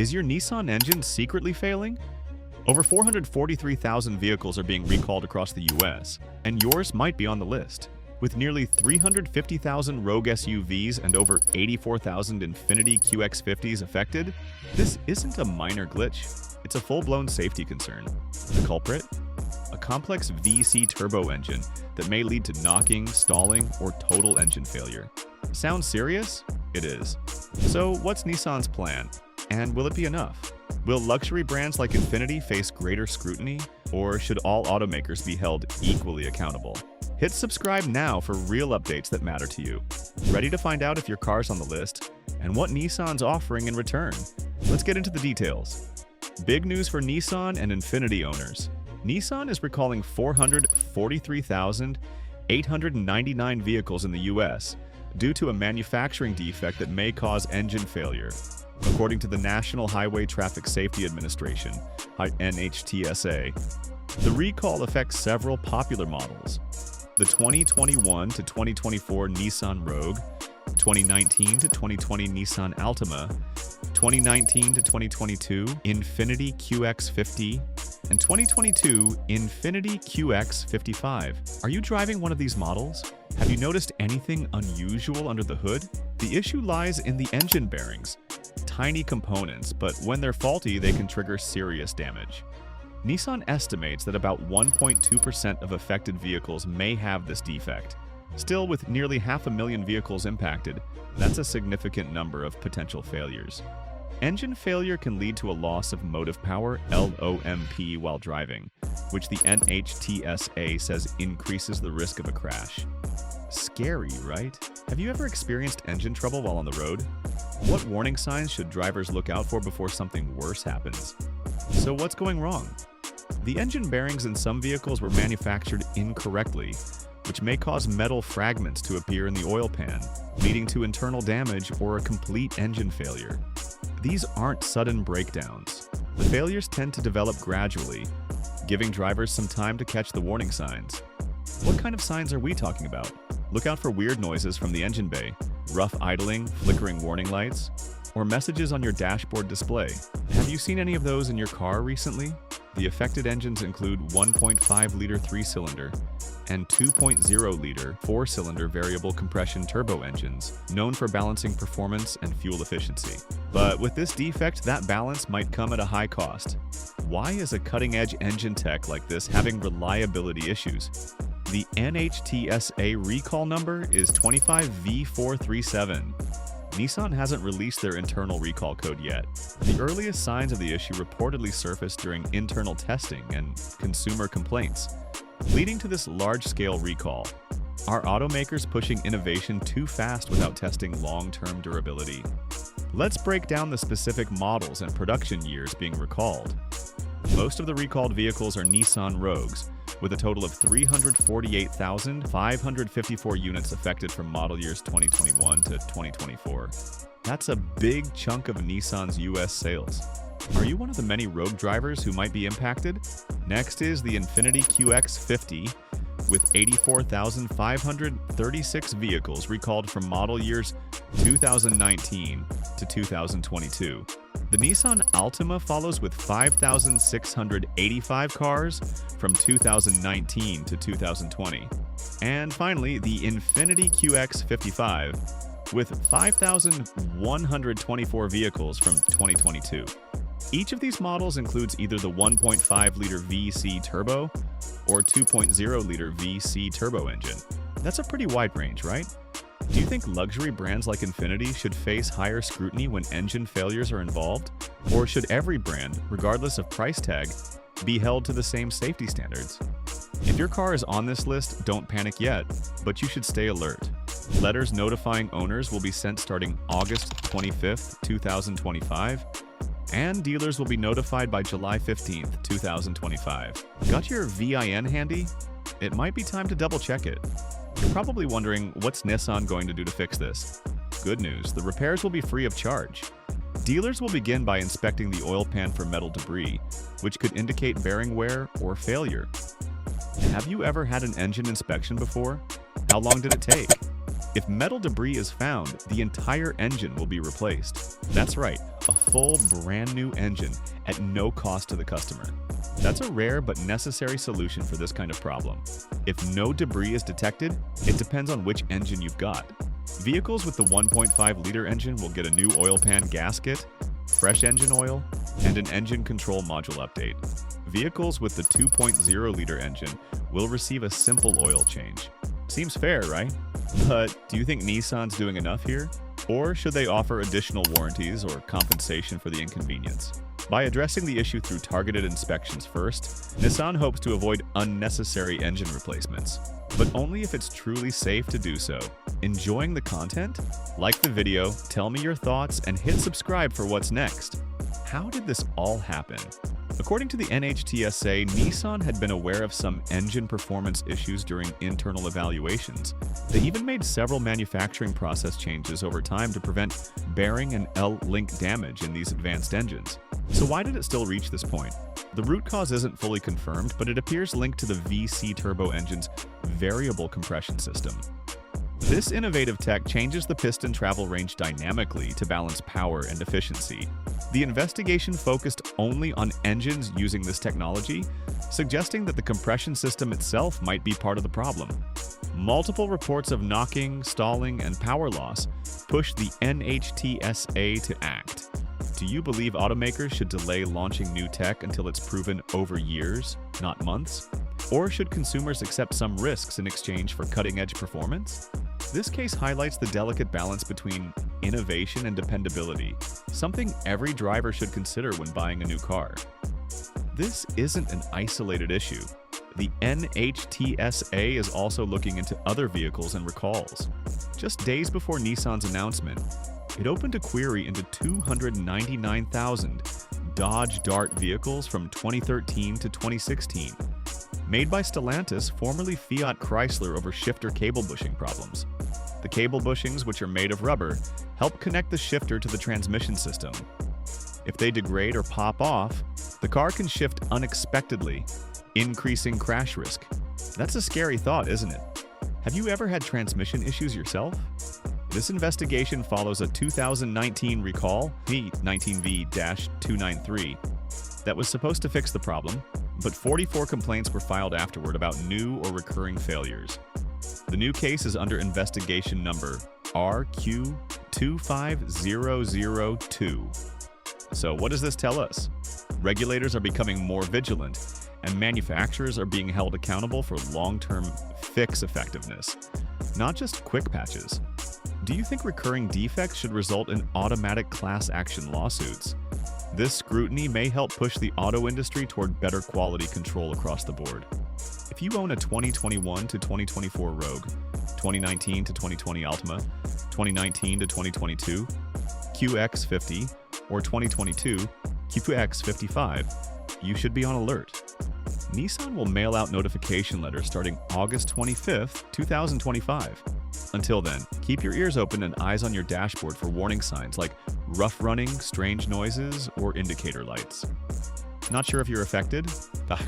Is your Nissan engine secretly failing? Over 443,000 vehicles are being recalled across the US, and yours might be on the list. With nearly 350,000 Rogue SUVs and over 84,000 Infiniti QX50s affected, this isn't a minor glitch, it's a full-blown safety concern. The culprit? A complex VC turbo engine that may lead to knocking, stalling, or total engine failure. Sounds serious? It is. So what's Nissan's plan? And will it be enough? Will luxury brands like Infiniti face greater scrutiny, or should all automakers be held equally accountable? Hit subscribe now for real updates that matter to you. Ready to find out if your car's on the list and what Nissan's offering in return? Let's get into the details. Big news for Nissan and Infiniti owners. Nissan is recalling 443,899 vehicles in the US due to a manufacturing defect that may cause engine failure. According to the National Highway Traffic Safety Administration, nhtsa, the recall affects several popular models. The 2021 to 2024 Nissan Rogue, 2019 to 2020 Nissan Altima, 2019 to 2022 Infiniti QX50, and 2022 Infiniti QX55. Are you driving one of these models? Have you noticed anything unusual under the hood? The issue lies in the engine bearings. Tiny components, but when they're faulty, they can trigger serious damage. Nissan estimates that about 1.2% of affected vehicles may have this defect. Still, with nearly 500,000 vehicles impacted, that's a significant number of potential failures. Engine failure can lead to a loss of motive power, LOMP, while driving, which the nhtsa says increases the risk of a crash. Scary, right? Have you ever experienced engine trouble while on the road? What warning signs should drivers look out for before something worse happens? So what's going wrong? The engine bearings in some vehicles were manufactured incorrectly, which may cause metal fragments to appear in the oil pan, leading to internal damage or a complete engine failure. These aren't sudden breakdowns. The failures tend to develop gradually, giving drivers some time to catch the warning signs. What kind of signs are we talking about? Look out for weird noises from the engine bay, rough idling, flickering warning lights, or messages on your dashboard display. Have you seen any of those in your car recently? The affected engines include 1.5-liter 3-cylinder and 2.0-liter 4-cylinder variable compression turbo engines, known for balancing performance and fuel efficiency. But with this defect, that balance might come at a high cost. Why is a cutting-edge engine tech like this having reliability issues? The nhtsa recall number is 25V437. Nissan hasn't released their internal recall code yet. The earliest signs of the issue reportedly surfaced during internal testing and consumer complaints, leading to this large-scale recall. Are automakers pushing innovation too fast without testing long-term durability? Let's break down the specific models and production years being recalled. Most of the recalled vehicles are Nissan Rogues, with a total of 348,554 units affected from model years 2021 to 2024. That's a big chunk of Nissan's US sales. Are you one of the many Rogue drivers who might be impacted? Next is the Infiniti QX50, with 84,536 vehicles recalled from model years 2019 to 2022. The Nissan Altima follows with 5,685 cars from 2019 to 2020. And finally, the Infiniti QX55 with 5,124 vehicles from 2022. Each of these models includes either the 1.5-liter VC turbo or 2.0-liter VC turbo engine. That's a pretty wide range, right? Do you think luxury brands like Infiniti should face higher scrutiny when engine failures are involved? Or should every brand, regardless of price tag, be held to the same safety standards? If your car is on this list, don't panic yet, but you should stay alert. Letters notifying owners will be sent starting August 25th, 2025, and dealers will be notified by July 15th, 2025. Got your VIN handy? It might be time to double-check it. You're probably wondering, what's Nissan going to do to fix this? Good news, the repairs will be free of charge. Dealers will begin by inspecting the oil pan for metal debris, which could indicate bearing wear or failure. Have you ever had an engine inspection before? How long did it take? If metal debris is found, the entire engine will be replaced. That's right, a full brand new engine at no cost to the customer. That's a rare but necessary solution for this kind of problem. If no debris is detected, it depends on which engine you've got. Vehicles with the 1.5-liter engine will get a new oil pan gasket, fresh engine oil, and an engine control module update. Vehicles with the 2.0-liter engine will receive a simple oil change. Seems fair, right? But do you think Nissan's doing enough here? Or should they offer additional warranties or compensation for the inconvenience? By addressing the issue through targeted inspections first, Nissan hopes to avoid unnecessary engine replacements, but only if it's truly safe to do so. Enjoying the content? Like the video, tell me your thoughts, and hit subscribe for what's next. How did this all happen? According to the nhtsa, Nissan had been aware of some engine performance issues during internal evaluations. They even made several manufacturing process changes over time to prevent bearing and L-link damage in these advanced engines. So why did it still reach this point? The root cause isn't fully confirmed, but it appears linked to the VC turbo engine's variable compression system. This innovative tech changes the piston travel range dynamically to balance power and efficiency. The investigation focused only on engines using this technology, suggesting that the compression system itself might be part of the problem. Multiple reports of knocking, stalling, and power loss pushed the nhtsa to act. Do you believe automakers should delay launching new tech until it's proven over years, not months? Or should consumers accept some risks in exchange for cutting-edge performance? This case highlights the delicate balance between innovation and dependability, something every driver should consider when buying a new car. This isn't an isolated issue. The nhtsa is also looking into other vehicles and recalls. Just days before Nissan's announcement, it opened a query into 299,000 Dodge Dart vehicles from 2013 to 2016, made by Stellantis, formerly Fiat Chrysler, over shifter cable bushing problems. The cable bushings, which are made of rubber, help connect the shifter to the transmission system. If they degrade or pop off, the car can shift unexpectedly, increasing crash risk. That's a scary thought, isn't it? Have you ever had transmission issues yourself? This investigation follows a 2019 recall, P19V-293, that was supposed to fix the problem, but 44 complaints were filed afterward about new or recurring failures. The new case is under investigation number RQ25002. So what does this tell us? Regulators are becoming more vigilant, and manufacturers are being held accountable for long-term fix effectiveness, not just quick patches. Do you think recurring defects should result in automatic class action lawsuits? This scrutiny may help push the auto industry toward better quality control across the board. If you own a 2021 to 2024 Rogue, 2019 to 2020 Altima, 2019 to 2022 QX50, or 2022 QX55, you should be on alert. Nissan will mail out notification letters starting August 25th, 2025. Until then, keep your ears open and eyes on your dashboard for warning signs like rough running, strange noises, or indicator lights. Not sure if you're affected?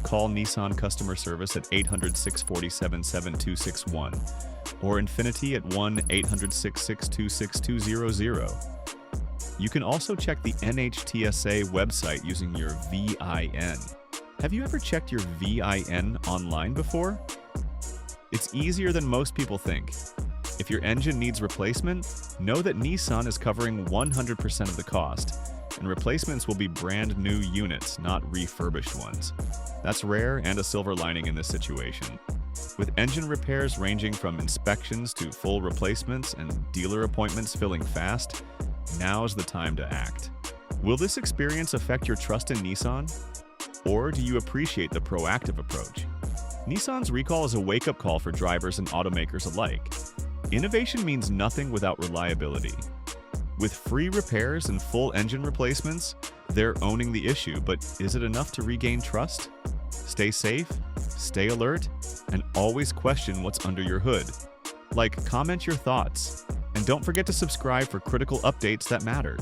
Call Nissan customer service at 800-647-7261 or Infinity at 1-800-662-6200. You can also check the nhtsa website using your VIN. Have you ever checked your VIN online before? It's easier than most people think. If your engine needs replacement, know that Nissan is covering 100% of the cost, and replacements will be brand new units, not refurbished ones. That's rare and a silver lining in this situation. With engine repairs ranging from inspections to full replacements and dealer appointments filling fast, now's the time to act. Will this experience affect your trust in Nissan? Or do you appreciate the proactive approach? Nissan's recall is a wake-up call for drivers and automakers alike. Innovation means nothing without reliability. With free repairs and full engine replacements, they're owning the issue, but is it enough to regain trust? Stay safe, stay alert, and always question what's under your hood. Comment your thoughts, and don't forget to subscribe for critical updates that matter.